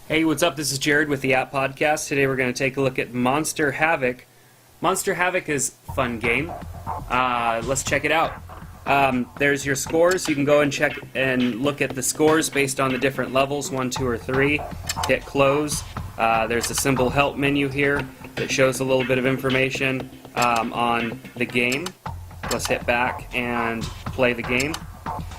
Hey, what's up? This is Jared with the App Podcast. Today we're going to take a look at Monster Havoc. Monster Havoc is a fun game. Let's check it out. There's your scores. You can go and check and look at the scores based on the different levels, 1, 2, or 3. Hit close. There's a simple help menu here that shows a little bit of information on the game. Let's hit back and play the game.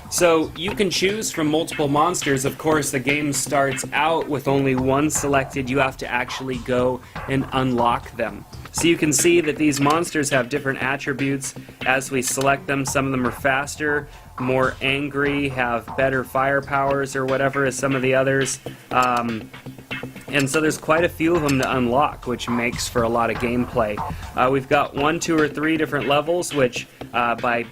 So you can choose from multiple monsters. Of course, the game starts out with only one selected. You have to actually go and unlock them. So you can see that these monsters have different attributes as we select them. Some of them are faster, more angry, have better fire powers or whatever as some of the others. And so there's quite a few of them to unlock, which makes for a lot of gameplay. We've got 1, 2, or 3 different levels, which by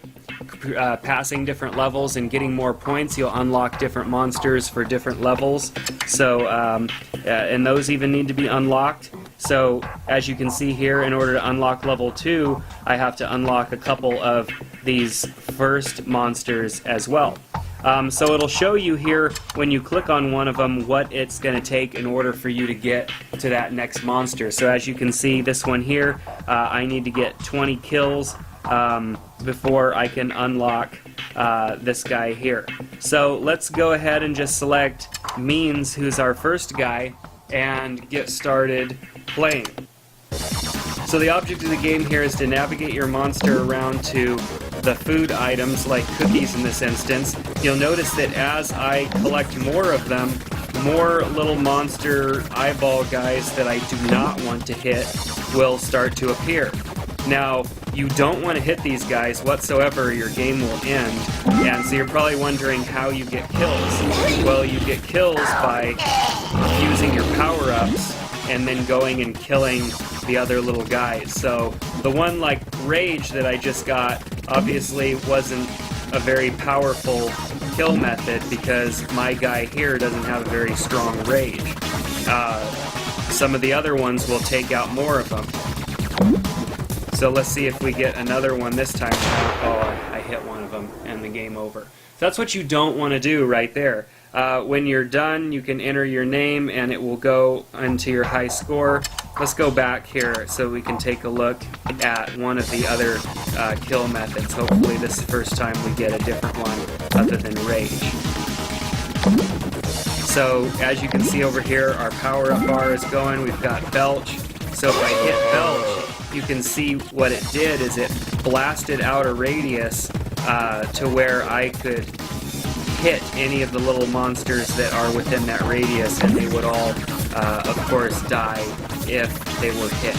passing different levels and getting more points, you'll unlock different monsters for different levels. So, and those even need to be unlocked. So, as you can see here, in order to unlock level 2, I have to unlock a couple of these first monsters as well. So it'll show you here when you click on one of them what it's going to take in order for you to get to that next monster. So as you can see, this one here, I need to get 20 kills before I can unlock this guy here. So let's go ahead and just select Means, who's our first guy, and get started playing. So the object of the game here is to navigate your monster around to the food items, like cookies in this instance. You'll notice that as I collect more of them, more little monster eyeball guys that I do not want to hit will start to appear. Now, you don't want to hit these guys whatsoever, your game will end. And so you're probably wondering how you get kills. Well, you get kills by using your power-ups and then going and killing the other little guys. So the one like Rage that I just got obviously wasn't a very powerful kill method because my guy here doesn't have a very strong Rage. Some of the other ones will take out more of them. So let's see if we get another one this time. Oh, I hit one of them and the game over. So that's what you don't want to do right there. When you're done, you can enter your name and it will go into your high score. Let's go back here so we can take a look at one of the other kill methods. Hopefully this is the first time we get a different one other than Rage. So as you can see over here, our power-up bar is going. We've got Belch. So if I hit Belch, you can see what it did is it blasted out a radius to where I could hit any of the little monsters that are within that radius, and they would all, of course, die if they were hit.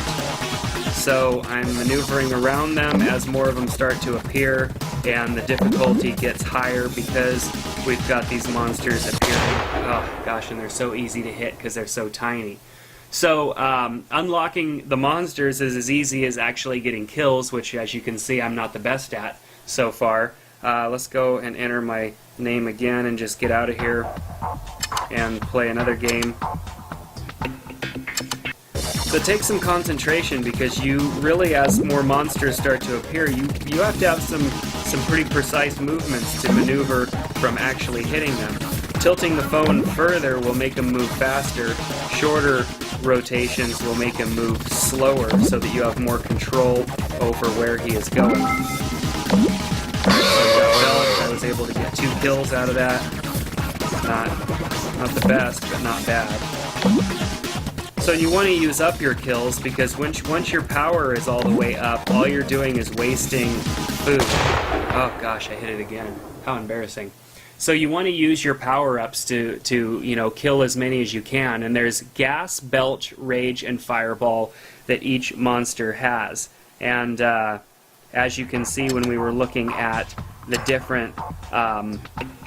So I'm maneuvering around them as more of them start to appear, and the difficulty gets higher because we've got these monsters appearing. Oh gosh, and they're so easy to hit because they're so tiny. So unlocking the monsters is as easy as actually getting kills, which as you can see I'm not the best at so far. Let's go and enter my name again and just get out of here and play another game. So take some concentration because you really, as more monsters start to appear, you have to have some pretty precise movements to maneuver from actually hitting them. Tilting the phone further will make them move faster. Shorter rotations will make him move slower so that you have more control over where he is going. I was able to get 2 kills out of that. Not the best, but not bad. So you want to use up your kills because once your power is all the way up, all you're doing is wasting food. Oh gosh, I hit it again. How embarrassing. So you want to use your power-ups to kill as many as you can. And there's Gas, Belch, Rage, and Fireball that each monster has. And as you can see when we were looking at the different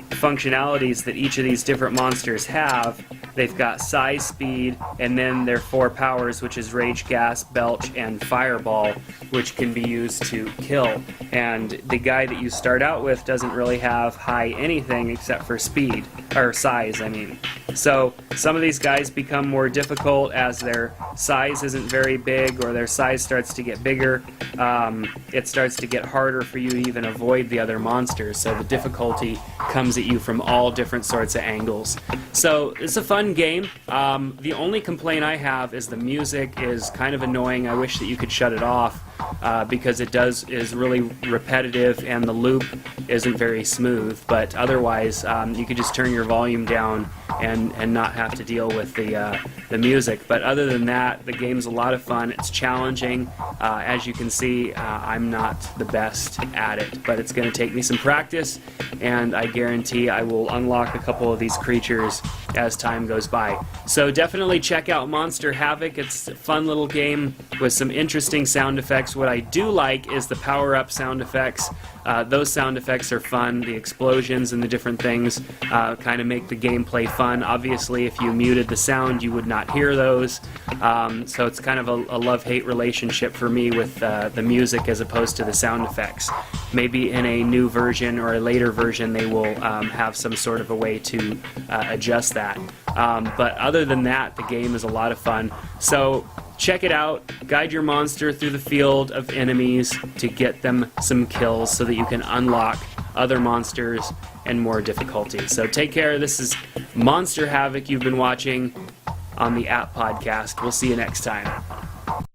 functionalities that each of these different monsters have, they've got size, speed, and then their 4 powers, which is Rage, Gas, Belch, and Fireball, which can be used to kill. And the guy that you start out with doesn't really have high anything except for speed, or size, I mean. So some of these guys become more difficult as their size isn't very big or their size starts to get bigger. It starts to get harder for you to even avoid the other monsters. So the difficulty comes at you from all different sorts of angles. So it's a fun fun game. The only complaint I have is the music is kind of annoying. I wish that you could shut it off because it is really repetitive and the loop isn't very smooth. But otherwise, you could just turn your volume down and not have to deal with the music. But other than that, the game's a lot of fun. It's challenging. As you can see, I'm not the best at it, but it's going to take me some practice, and I guarantee I will unlock a couple of these creatures as time goes by. So definitely check out Monster Havoc. It's a fun little game with some interesting sound effects. What I do like is the power-up sound effects. Those sound effects are fun. The explosions and the different things kind of make the gameplay fun. Obviously, if you muted the sound, you would not hear those. So it's kind of a love-hate relationship for me with the music as opposed to the sound effects. Maybe in a new version or a later version, they will have some sort of a way to adjust that. But other than that, the game is a lot of fun. So check it out. Guide your monster through the field of enemies to get them some kills so that you can unlock other monsters and more difficulty. So take care. This is Monster Havoc you've been watching on the App Podcast. We'll see you next time.